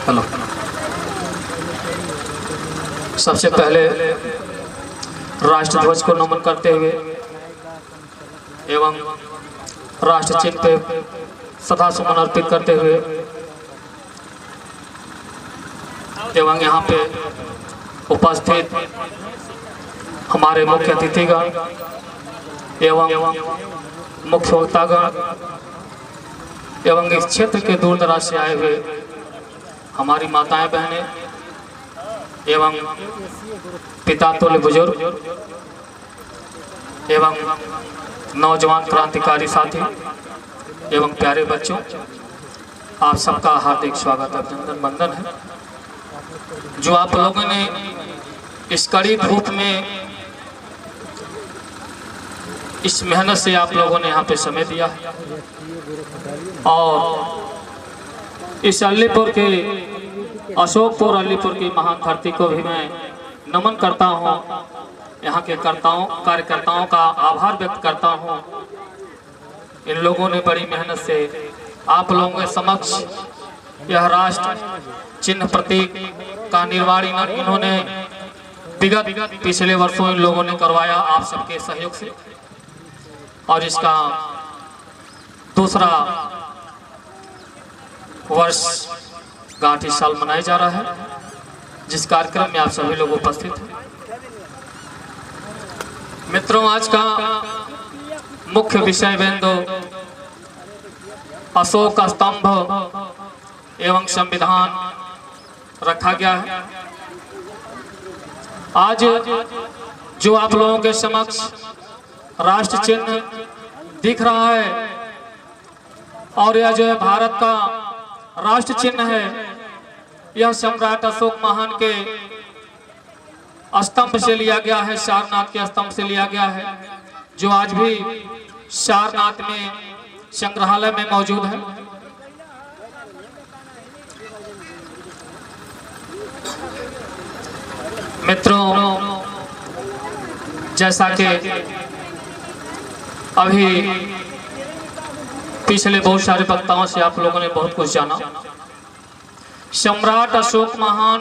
Hello. सबसे पहले राष्ट्रध्वज को नमन करते हुए एवं राष्ट्र चिन्ह पे सदा सुमन अर्पित करते हुए एवं यहाँ पे उपस्थित हमारे मुख्य अतिथिगण एवं मुख्य वक्तागण एवं इस क्षेत्र के दूर दराज से आए हुए हमारी माताएं बहनें एवं पिता तुल्य बुजुर्ग एवं नौजवान क्रांतिकारी साथी एवं प्यारे बच्चों, आप सबका हार्दिक स्वागत अभिनंदन वंदन है। जो आप लोगों ने इस कड़ी धूप में इस मेहनत से आप लोगों ने यहाँ पे समय दिया है और इस अलीपुर के अशोकपुर अलीपुर की महान धरती को भी मैं नमन करता हूँ। यहाँ के कार्यकर्ताओं का आभार व्यक्त करता हूँ। इन लोगों ने बड़ी मेहनत से आप लोगों के समक्ष यह राष्ट्र चिन्ह प्रतीक का निर्माण इन्होंने विगत पिछले वर्षों इन लोगों ने करवाया आप सबके सहयोग से, और इसका दूसरा वर्ष गांठ इस साल मनाया जा रहा है, जिस कार्यक्रम में आप सभी लोग उपस्थित हैं। मित्रों, आज का मुख्य विषय बिंदु अशोक स्तंभ एवं संविधान रखा गया है। आज जो आप लोगों के समक्ष राष्ट्र चिन्ह दिख रहा है और यह जो है भारत का राष्ट्र चिन्ह है, यह सम्राट अशोक महान के स्तंभ से लिया गया है, सारनाथ के स्तंभ से लिया गया है, जो आज भी सारनाथ में संग्रहालय में मौजूद है। मित्रों, जैसा कि अभी पिछले बहुत सारे वक्ताओं से आप लोगों ने बहुत कुछ जाना, सम्राट अशोक महान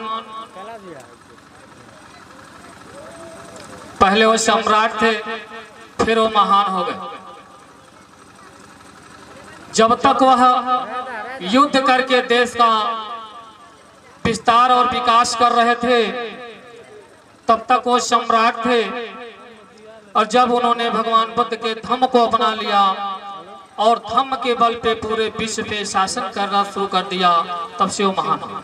पहले वो सम्राट थे, फिर वो महान हो गए। जब तक वह युद्ध करके देश का विस्तार और विकास कर रहे थे, तब तक वो सम्राट थे, और जब उन्होंने भगवान बुद्ध के धम्म को अपना लिया और धम्म के बल पे पूरे विश्व पे शासन करना शुरू कर दिया, तब से वो महान हुआ।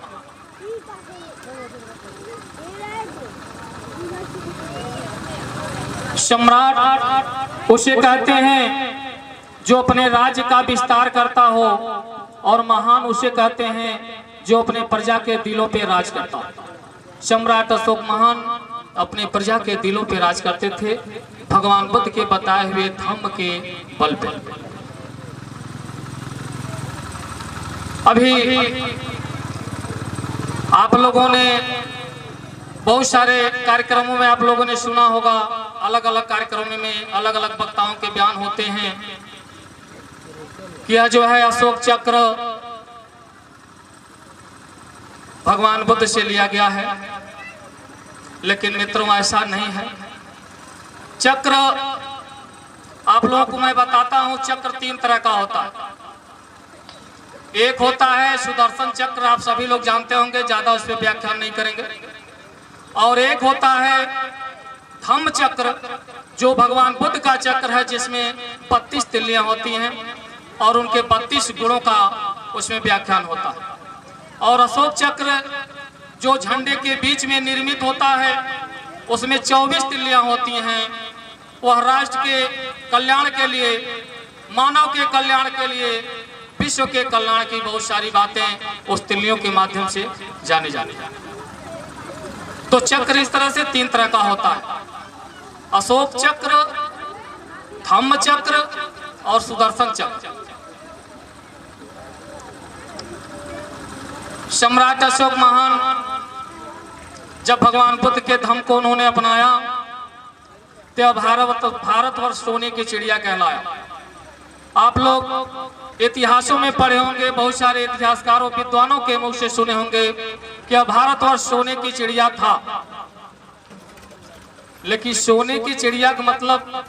सम्राट उसे कहते हैं जो अपने राज्य का विस्तार करता हो, और महान उसे कहते हैं जो अपने प्रजा के दिलों पे राज करता हो। सम्राट अशोक महान अपने प्रजा के दिलों पे राज करते थे, भगवान बुद्ध के बताए हुए धम्म के बल पे। अभी आप लोगों ने बहुत सारे कार्यक्रमों में आप लोगों ने सुना होगा, अलग अलग कार्यक्रमों में अलग अलग वक्ताओं के बयान होते हैं कि यह जो है अशोक चक्र भगवान बुद्ध से लिया गया है, लेकिन मित्रों ऐसा नहीं है। चक्र आप लोगों को मैं बताता हूं, चक्र 3 तरह का होता है। एक होता है सुदर्शन चक्र, आप सभी लोग जानते होंगे, ज्यादा उस पर व्याख्यान नहीं करेंगे। और एक होता है धम्म चक्र, जो भगवान बुद्ध का चक्र है, जिसमें 32 तिल्लियां होती हैं और उनके 32 गुणों का उसमें व्याख्यान होता है। और अशोक चक्र जो झंडे के बीच में निर्मित होता है, उसमें 24 तिल्लियां होती हैं। वह राष्ट्र के कल्याण के लिए, मानव के कल्याण के लिए, विश्व के कल्याण की बहुत सारी बातें उस तिल्लियों के माध्यम से जानी जाती हैं। तो चक्र इस तरह से 3 तरह का होता है: अशोक चक्र, धम्म चक्र और सुदर्शन चक्र। सम्राट अशोक महान जब भगवान बुद्ध के धम्म को उन्होंने अपनाया, तो भारतवर्ष सोने की चिड़िया कहलाया। आप लोग इतिहासों में पढ़े होंगे, बहुत सारे इतिहासकारों विद्वानों के मुख से सुने होंगे कि भारतवर्ष सोने की चिड़िया था। लेकिन सोने की चिड़िया का मतलब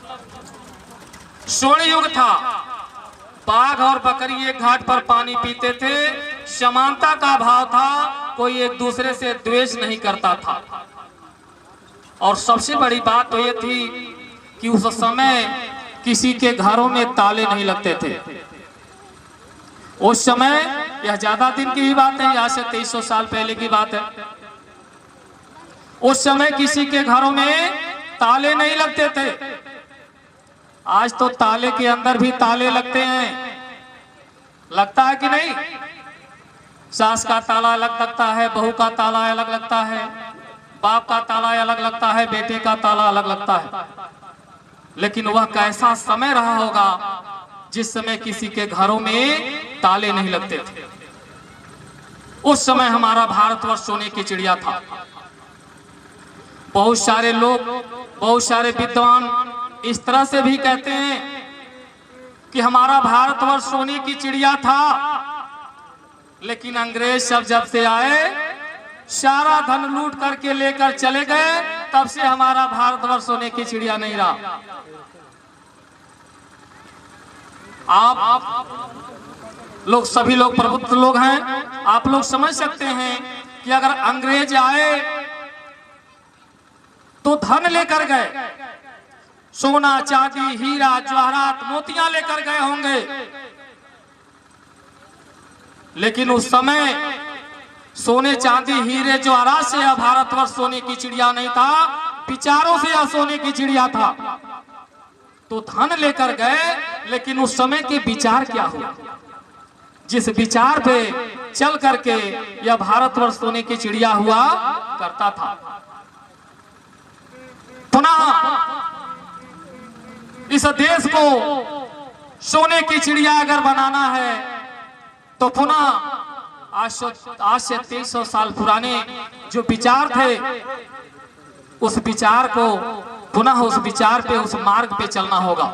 स्वर्ण युग था। बाघ और बकरी एक घाट पर पानी पीते थे, समानता का भाव था, कोई एक दूसरे से द्वेष नहीं करता था। और सबसे बड़ी बात तो ये थी कि उस समय किसी के घरों में ताले नहीं लगते थे। उस समय, यह ज्यादा दिन की ही बात है, यहाँ से 2300 साल पहले की बात है, उस समय किसी के घरों में ताले नहीं लगते थे। आज तो ताले के अंदर भी ताले लगते हैं, लगता है कि नहीं? सास का ताला अलग लगता है, बहू का ताला अलग लगता है, बाप का ताला अलग लगता है, बेटे का ताला अलग लगता है। लेकिन वह कैसा समय रहा होगा जिस समय किसी के घरों में ताले नहीं लगते थे। उस समय हमारा भारतवर्ष सोने की चिड़िया था। बहुत सारे लोग, बहुत सारे विद्वान इस तरह से भी कहते हैं कि हमारा भारतवर्ष सोने की चिड़िया था, लेकिन अंग्रेज सब जब से आए सारा धन लूट करके लेकर चले गए, तब से हमारा भारतवर्ष सोने की चिड़िया नहीं रहा। आप लोग, सभी लोग प्रबुद्ध लोग हैं, आप लोग समझ सकते हैं कि अगर अंग्रेज आए तो धन लेकर गए, सोना चांदी हीरा जवाहरात मोतियां लेकर गए होंगे, लेकिन उस समय सोने चांदी हीरे जवाहरात से यह भारतवर्ष सोने की चिड़िया नहीं था, विचारों से यह सोने की चिड़िया था। तो धन लेकर गए, लेकिन उस समय के विचार क्या हुआ, जिस विचार पे चल करके यह भारतवर्ष सोने की चिड़िया हुआ करता था। पुनः इस देश को सोने की चिड़िया अगर बनाना है तो पुनः आज से 2300 साल पुराने जो विचार थे, उस विचार को पुनः उस विचार पे, उस मार्ग पे चलना होगा।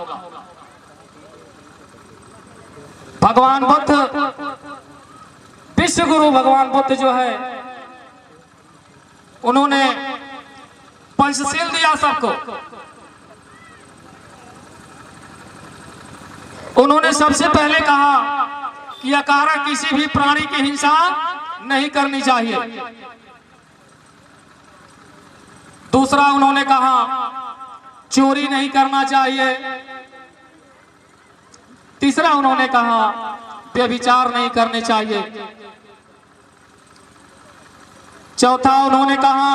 भगवान बुद्ध, विश्व गुरु भगवान बुद्ध जो है, उन्होंने पंचशील दिया सबको। उन्होंने सबसे पहले कहा कि अकारण किसी भी प्राणी की हिंसा नहीं करनी चाहिए। दूसरा उन्होंने कहा चोरी नहीं करना चाहिए। तीसरा उन्होंने कहा व्यभिचार नहीं करने चाहिए। चौथा उन्होंने कहा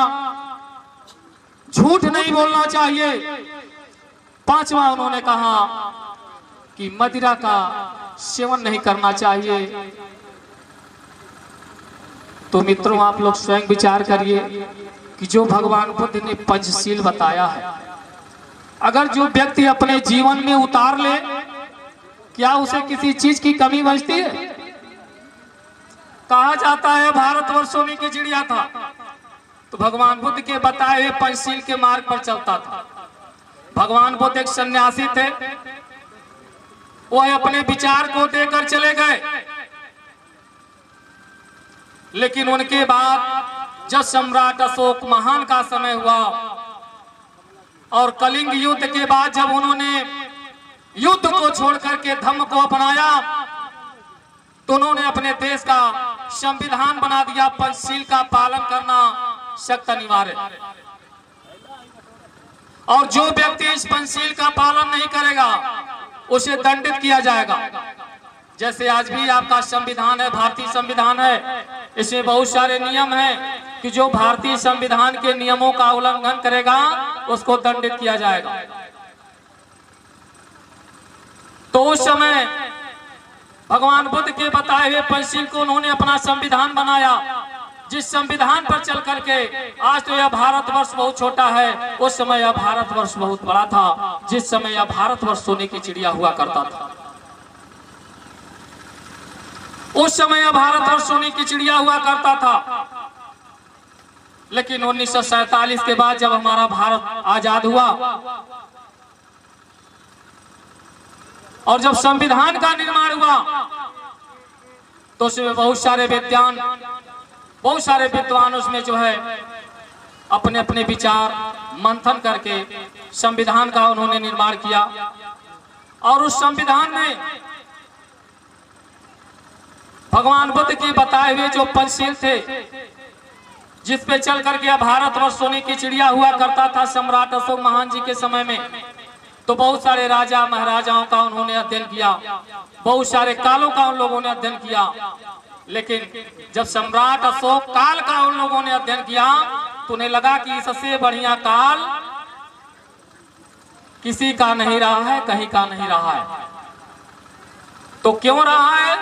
झूठ नहीं बोलना चाहिए। पांचवा उन्होंने कहा कि मदिरा का सेवन नहीं करना चाहिए। तो मित्रों, आप लोग स्वयं विचार करिए कि जो भगवान बुद्ध ने पंचशील बताया है, अगर जो व्यक्ति अपने जीवन में उतार ले, क्या उसे किसी चीज की कमी बचती है? कहा जाता है भारतवर्ष सोने की चिड़िया था, तो भगवान बुद्ध के बताए हुए पंचशील के मार्ग पर चलता था। भगवान बुद्ध एक सन्यासी थे, वह अपने विचार को देकर चले गए, लेकिन उनके बाद जब सम्राट अशोक महान का समय हुआ और कलिंग युद्ध के बाद जब उन्होंने युद्ध को छोड़ करके धम्म को अपनाया, तो उन्होंने अपने देश का संविधान बना दिया, पंचशील का पालन करना सख्त अनिवार्य। और जो व्यक्ति इस पंचशील का पालन नहीं करेगा उसे दंडित किया जाएगा। जैसे आज भी आपका संविधान है, भारतीय संविधान है, इसमें बहुत सारे नियम हैं कि जो भारतीय संविधान के नियमों का उल्लंघन करेगा उसको दंडित किया जाएगा। तो उस समय भगवान बुद्ध के बताए हुए पंचशील को उन्होंने अपना संविधान बनाया, जिस संविधान पर चल करके आज तो यह भारतवर्ष बहुत छोटा है, उस समय यह भारतवर्ष बहुत बड़ा था, जिस समय यह भारतवर्ष सोने की चिड़िया हुआ करता था। उस समय यह भारतवर्ष सोने की चिड़िया हुआ करता था। लेकिन 1947 के बाद जब हमारा भारत आजाद हुआ और जब संविधान का निर्माण हुआ तो उसमें बहुत सारे विद्वान उसमें जो है अपने अपने विचार मंथन करके संविधान का उन्होंने निर्माण किया। और उस संविधान में भगवान बुद्ध के बताए हुए जो पंचशील थे, जिस पे चल करके भारतवर्ष सोने की चिड़िया हुआ करता था सम्राट अशोक महान जी के समय में, तो बहुत सारे राजा महाराजाओं का उन्होंने अध्ययन किया, बहुत सारे कालों का उन लोगों ने अध्ययन किया। लेकिन जब सम्राट अशोक काल का उन लोगों ने अध्ययन किया तो उन्हें लगा कि इससे बढ़िया काल किसी का नहीं रहा है, कहीं का नहीं रहा है। तो क्यों रहा है?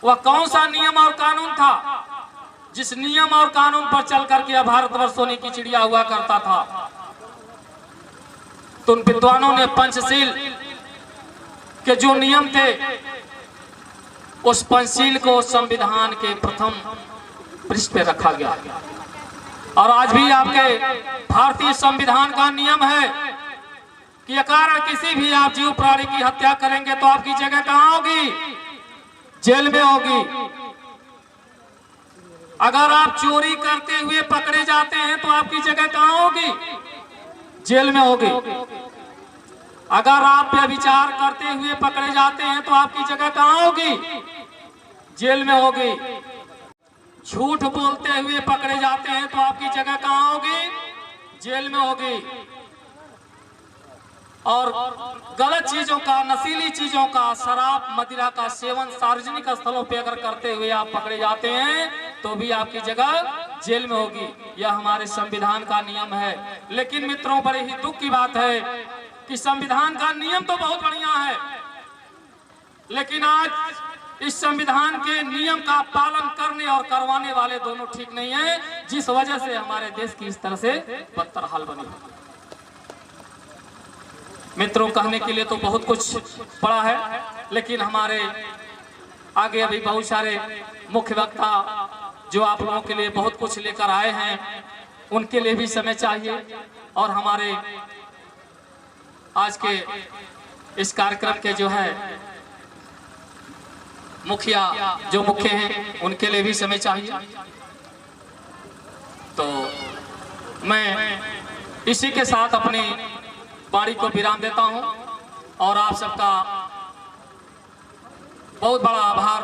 वह कौन सा नियम और कानून था जिस नियम और कानून पर चल करके भारतवर्ष सोने की चिड़िया हुआ करता था? तो उन विद्वानों ने पंचशील के जो नियम थे उस पंचशील को संविधान के प्रथम पृष्ठ पे रखा गया। और आज भी आपके भारतीय संविधान का नियम है कि अकारण किसी भी आप जीव प्राणी की हत्या करेंगे तो आपकी जगह कहां होगी? जेल में होगी। अगर आप चोरी करते हुए पकड़े जाते हैं तो आपकी जगह कहां होगी? जेल में होगी। अगर आप व्यभिचार करते हुए पकड़े जाते हैं तो आपकी जगह कहां होगी? जेल में होगी। झूठ बोलते हुए पकड़े जाते हैं तो आपकी जगह कहां होगी? जेल में होगी। और गलत चीजों का, नशीली चीजों का, शराब मदिरा का सेवन सार्वजनिक स्थलों पे अगर करते हुए आप पकड़े जाते हैं तो भी आपकी जगह जेल में होगी। यह हमारे संविधान का नियम है। लेकिन मित्रों, बड़े ही दुख की बात है कि संविधान का नियम तो बहुत बढ़िया है, लेकिन आज इस संविधान के नियम का पालन करने और करवाने वाले दोनों ठीक नहीं है, जिस वजह से हमारे देश की इस तरह से बदतर हाल बनी। मित्रों, कहने के लिए तो बहुत कुछ पड़ा है, लेकिन हमारे आगे अभी बहुत सारे मुख्य वक्ता जो आप लोगों के लिए बहुत कुछ लेकर आए हैं, उनके लिए भी समय चाहिए। और हमारे आज के इस कार्यक्रम के जो है मुखिया, जो मुख्य हैं, उनके लिए भी समय चाहिए। तो मैं इसी के साथ अपनी वाणी को विराम देता हूं और आप सबका बहुत बड़ा आभार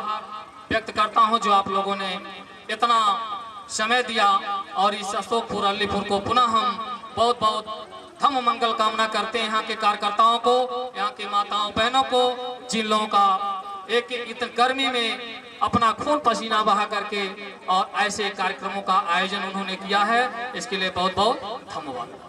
व्यक्त करता हूं जो आप लोगों ने इतना समय दिया। और इस अशोकपुर अलीपुर को पुनः हम बहुत बहुत धम मंगल कामना करते हैं, यहाँ के कार्यकर्ताओं को, यहाँ की माताओं बहनों को, जिन लोगों का एक इतनी गर्मी में अपना खून पसीना बहा करके और ऐसे कार्यक्रमों का आयोजन उन्होंने किया है, इसके लिए बहुत बहुत धन्यवाद।